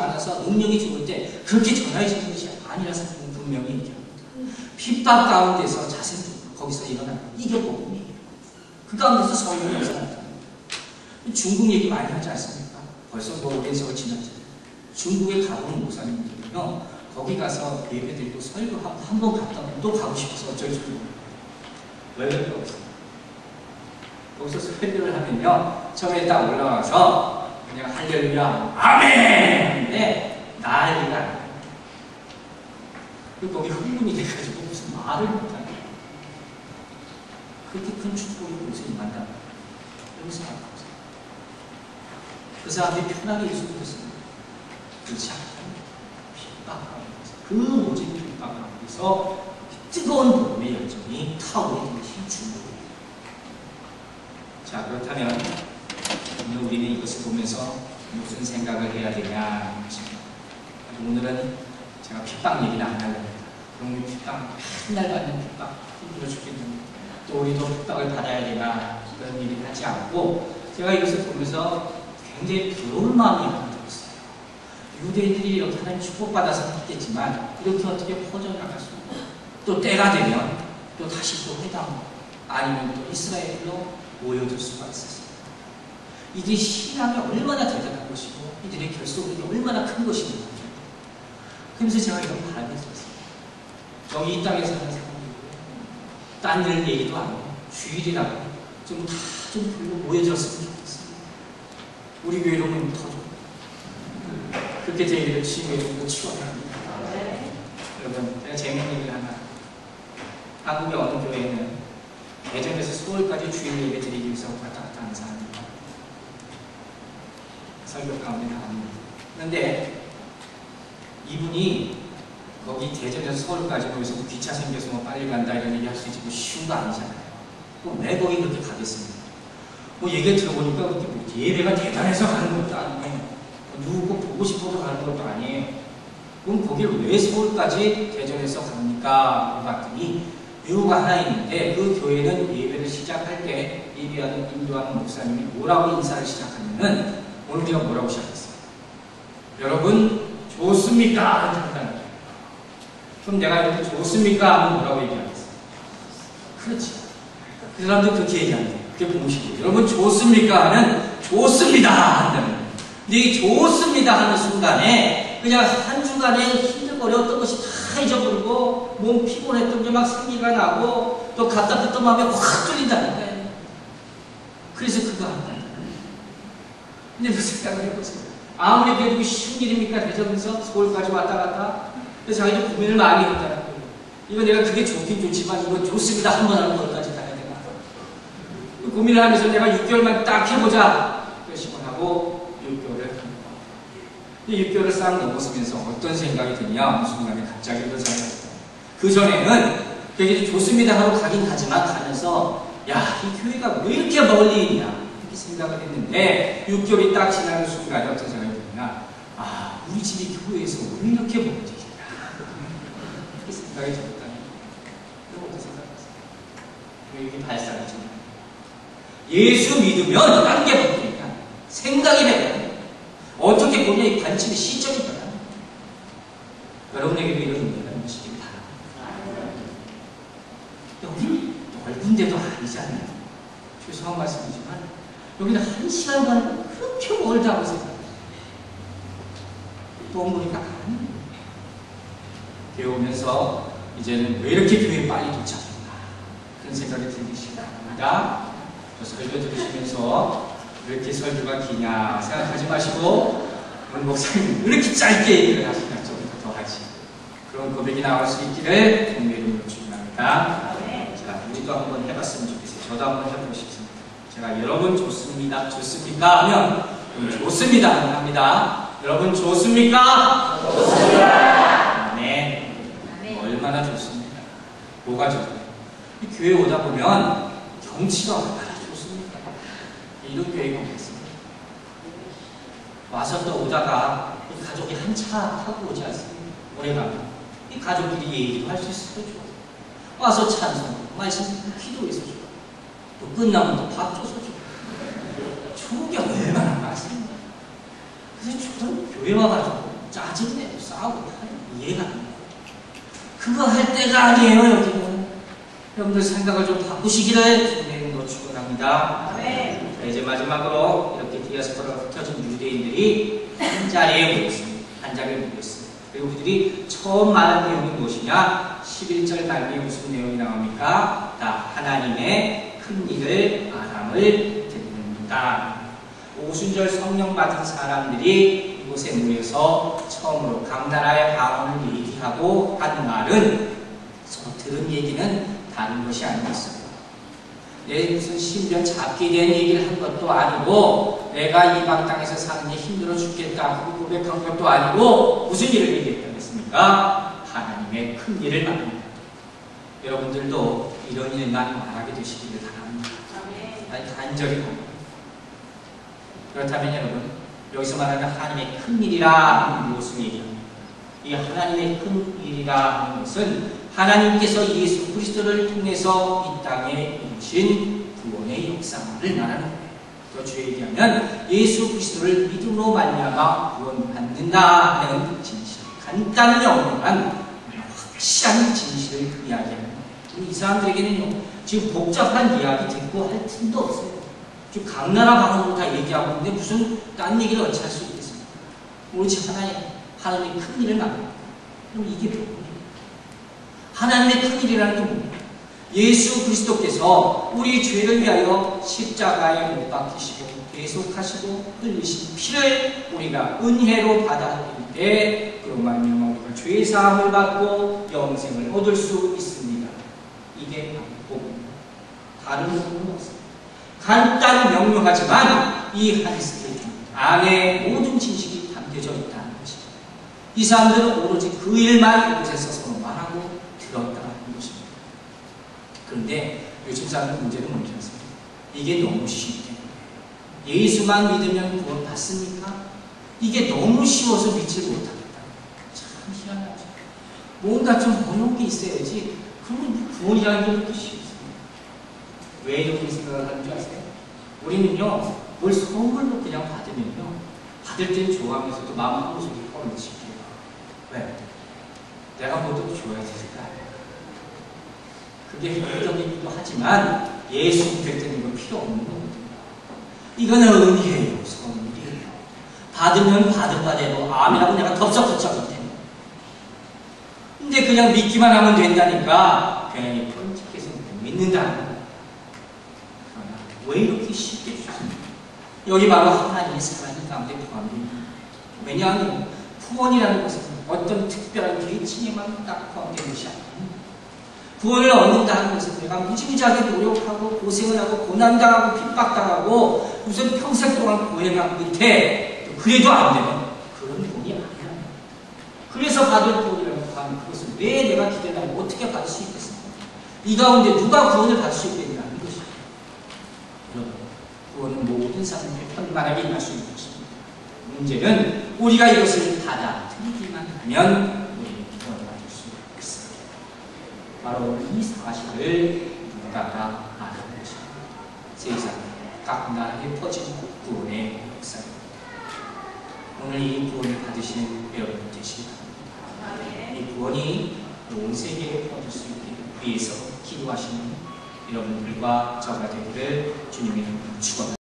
않아서 능력이 좋을 때 그렇게 전화해주는 것이 아니라서 분명히 얘기합니다. 핍박 가운데서 자생적으로 거기서 일어나는 이겨보고 그 가운데서 성령이 나타납니다. 중국 얘기 많이 하지 않습니까? 벌써 뭐 오랜 세월 지났잖아요. 중국에 가본 목사님들은요, 거기 가서 예배드리고 설교하고 한 번 갔다 오면 또 가고 싶어서 어쩔 줄 모르고 왜 그럴까 없어요. 거기서 설교를 하면요, 처음에 딱 올라와서 그냥 할렐루야 아멘! 네, 난리가 나요. 그리고 거기 흥분이 돼가지고 무슨 말을 못하는 거예요. 그렇게 큰 축복이 무슨 임한다. 이런 생각 없어요. 그 사람들이 편하게 예수 믿었습니다. 그렇지 않습니다. 핍박 가운데서, 그 모진 핍박 가운데서 뜨거운 복음의 열정이 타오르는 힘준 거예요. 자, 그렇다면 오늘 우리는 이것을 보면서 무슨 생각을 해야 되냐. 오늘은 제가 핍박 얘기는 안 하려고 합니다. 그럼 핍박, 맨날 받는 핍박, 힘들어 죽겠는데 또 우리도 핍박을 받아야 되나, 그런 얘기를 하지 않고, 제가 이것을 보면서 굉장히 부러운 마음이 하나 들었어요. 유대인들이 이렇게 하나님 축복받아서 했겠지만 이렇게 어떻게 퍼져나갈 수 있고, 또 때가 되면 또 다시 또 회당 아니면 또 이스라엘로 모여들 수가 있었어요. 이들이 신앙이 얼마나 대단한 것이고 이들의 결속력이 얼마나 큰 것인지. 그러면서 제가 이런 바람이 들었어요. 저기 이 땅에 사는 사람들이 딴 일 얘기도 안 하고 주일이라고 좀 다 좀 불러 모여졌으면 좋겠어요. 우리 교회로 오면 더 좋고, 그렇게 제 일을 취임해 주고 치워합니다. 여러분, 제가 재밌는 얘기를 하나. 한국의 어느 교회는 대전에서 서울까지 주일 예배 드리기 위해서 왔다 갔다 하는 사람입니다. 설교 가운데 나옵니다. 그런데 이분이 거기 대전에서 서울까지 거기서 뭐 기차 생겨서 뭐 빨리 간다 이런 얘기 할 수 있지 뭐 쉬운 거 아니잖아요. 왜 거기 그렇게 가겠습니까? 뭐 얘기 들어보니까 그렇게 뭐 예배가 대단해서 가는 것도 아니에요. 누구 꼭 보고 싶어서 가는 것도 아니에요. 그럼 거길 왜 서울까지 대전에서 갑니까? 봤더니 이유가 하나 있는데, 그 교회는 예배를 시작할 때 예배하는 인도하는 목사님이 뭐라고 인사를 시작하면은, 오늘 우리가 뭐라고 시작했어요? 여러분 좋습니까? 한다는 거예요. 그럼 내가 이렇게 좋습니까? 하면 뭐라고 얘기하겠어요? 그렇지. 그 사람들 그렇게 얘기합니다. 그게 공식이에요. 여러분 좋습니까? 하면 좋습니다 한다는 거예요. 근데 이 좋습니다 하는 순간에 그냥 한 주간에 힘들고 어려웠던 것이 다 잊어버리고 몸 피곤했던 게 막 생기가 나고 또 갖다 듣던 마음에 확 뚫린다는 거예요. 그래서 그거 한다는 거예요. 근데 그 생각을 해보세요. 아무리 그래도 쉬운 일입니까? 대전에서 서울까지 왔다 갔다. 그래서 자기도 고민을 많이 했다는 거예요. 이거 내가 그게 좋긴 좋지만 이거 좋습니다 한 번 하는 것까지 가야 되나? 고민을 하면서 내가 6개월만 딱 해보자 결심을 하고 6개월을 합니다. 이 6개월을 싹 넘어서면서 어떤 생각이 드냐? 어느 순간에 갑자기 그런 생각이 들어요. 그 전에는 되게 좋습니다 하고 가긴 가지만 가면서 야, 이 교회가 왜 이렇게 멀리 있냐 이렇게 생각을 했는데 6개월이 딱 지나는 순간에 어떤 생각이 드냐? 아, 우리 집이 교회에서 왜 이렇게 멀리 있냐 이렇게 생각이 들었다니. 그럼 어떻게 생각하세요? 왜 이게 발상이죠? 예수 믿으면 딴 게 바뀌니까 생각이 바뀌어요. 어떻게 보면 이 관점의 시점이 변합니다. 여러분에게도 이런 은혜가 있으시길 바랍니다. 여기 넓은 데도 아니잖아요. 죄송한 말씀이지만 여기는 1시간간 그렇게 멀다고 생각해요. 또 보니까 아니에요. 배우면서 이제는 왜 이렇게 교회에 빨리 도착했나 그런 생각이 들기 시작합니다. 설교 들으시면서 왜 이렇게 설교가 기냐 생각하지 마시고 오늘 목사님 왜 이렇게 짧게 얘기를 하시냐 좀 더 하지. 그런 고백이 나올 수 있기를 주님의 이름으로 축원합니다. 자, 우리도 한번 해봤으면 좋겠어요. 저도 한번 해보고 싶습니다. 제가 여러분 좋습니다. 좋습니까? 하면 좋습니다. 합니다. 여러분 좋습니까? 좋습니다. 네. 얼마나 좋습니다. 뭐가 좋아요? 이 교회 오다 보면 경치가 얼마나 이런 교회가 없겠습니다. 와서 또 오다가 이 가족이 한 차 타고 오지 않습니까? 오래가면 이 가족끼리 얘기도 할 수 있어도 좋아요. 와서 찬송, 말씀 기도해서 좋아요. 또 끝나면 또 밥 줘서 좋아요. 좋은 게 얼마나 많습니다. 그래서 저는 교회 와가지고 짜증내고 싸우고 이해가 안 돼요. 그거 할 때가 아니에요. 여기는 여러분들 생각을 좀 바꾸시기를 주님으로 축원합니다. 아멘. 이제 마지막으로 이렇게 디아스포라가 흩어진 유대인들이 한 자리에 모였습니다. 한 자리에 모였어요. 그리고 그들이 처음 말한 내용이 무엇이냐? 11절 말미에 무슨 내용이 나옵니까? 다 하나님의 큰 일을 아람을 듣는다. 오순절 성령 받은 사람들이 이곳에 모여서 처음으로 각 나라의 방언을 얘기하고 하는 말은 서로 들은 얘기는 다른 것이 아니었어요. 내 무슨 심지어 잡게 된 얘기를 한 것도 아니고 내가 이방 땅에서 사는 게 힘들어 죽겠다 하고 고백한 것도 아니고 무슨 일을 얘기했겠습니까? 하나님의 큰 일을 말합니다. 여러분들도 이런 일만 말하게 되시기를 바랍니다. 아니, 간절히 바랍니다. 그렇다면 여러분, 여기서 말하는 하나님의 큰 일이라 무엇을 얘기합니까? 이 하나님의 큰 일이라 하는 것은 하나님께서 예수 그리스도를 통해서 이 땅에 이루신 구원의 역사를 말하는 거예요. 더 주의 얘기하면 예수 그리스도를 믿음으로 말미암아 구원받는다 하는 진실, 간단히 명료한 확실한 진실을 이야기하는 거예요. 이 사람들에게는요, 지금 복잡한 이야기 듣고 할 틈도 없어요. 지금 각 나라 방언으로 다 얘기하고 있는데 무슨 딴 얘기를 어찌 할 수 있겠습니까? 오직 하나님의 큰 일을 말합니다. 그럼 이게 뭐예요? 하나님의 큰 일이라는 게 뭡니까? 예수 그리스도께서 우리 죄를 위하여 십자가에 못 박히시고 계속하시고 흘리신 피를 우리가 은혜로 받아들일 때 그런 말미암아 우리가 죄 사함을 받고 영생을 얻을 수 있습니다. 이게 복음입니다. 다른 복음은 없습니다. 간단히 명료하지만 이 한 스테이트 안에 모든 진실이 담겨져 있다는 것입니다. 이 사람들은 오로지 그 일만 이곳에서 서로 말하고 들었다는 것입니다. 그런데 요즘 사람들 문제는 뭔지 아세요? 이게 너무 쉽대. 예수만 믿으면 구원 받습니까? 이게 너무 쉬워서 믿지 못하겠다. 참 희한하죠. 뭔가 좀 어려운 게 있어야지. 그러면 구원이라는 게 그렇게 쉽습니다. 왜 이렇게 생각을 하는 줄 아세요? 우리는요, 뭘 선물로 그냥 받으면요, 받을 때는 좋아하면서도 마음 한 구석이 꺼내지게요. 왜? 내가 뭐도 줘야 되니까. 그게 효과적이기도 하지만 예수 믿을 때는 이거 필요 없는 거거든요. 이거는 은혜예요. 선물이에요. 받으면 받은 바대로 아멘하고 내가 덥석덥석 못해요. 근데 그냥 믿기만 하면 된다니까 괜히 펀치해서 믿는다는 거예요. 그러나 왜 이렇게 쉽게 주셨습니까? 여기 바로 하나님의 사랑이 가운데 포함됩니다. 왜냐하면 구원이라는 것은 어떤 특별한 계층에만 딱 포함된 것이 아닙니다. 구원을 얻는다 하는 것은 내가 무지무지하게 노력하고 고생을 하고 고난당하고 핍박당하고 무슨 평생 동안 고행한 끝에 그래도 안 되는 그런 돈이 아니야. 그래서 받을 돈이라고 하는 그것을 왜 내가 기대하고 어떻게 받을 수 있겠습니까? 이 가운데 누가 구원을 받을 수 있겠냐는 것입니다. 여러분, 구원은 모든 사람에게 편만하게 임할 수 있는 것입니다. 문제는 우리가 이것을 받아들이기만 하면 바로 이 사실을 누군가가 아는 것입니다. 세상 각 나라에 퍼진 구원의 역사입니다. 오늘 이 구원을 받으시는 여러분 되시기 바랍니다. 이 구원이 온 세계에 퍼질 수 있기 위해서 기도하시는 여러분들과 저가 되기를 주님의 이름으로 축원합니다.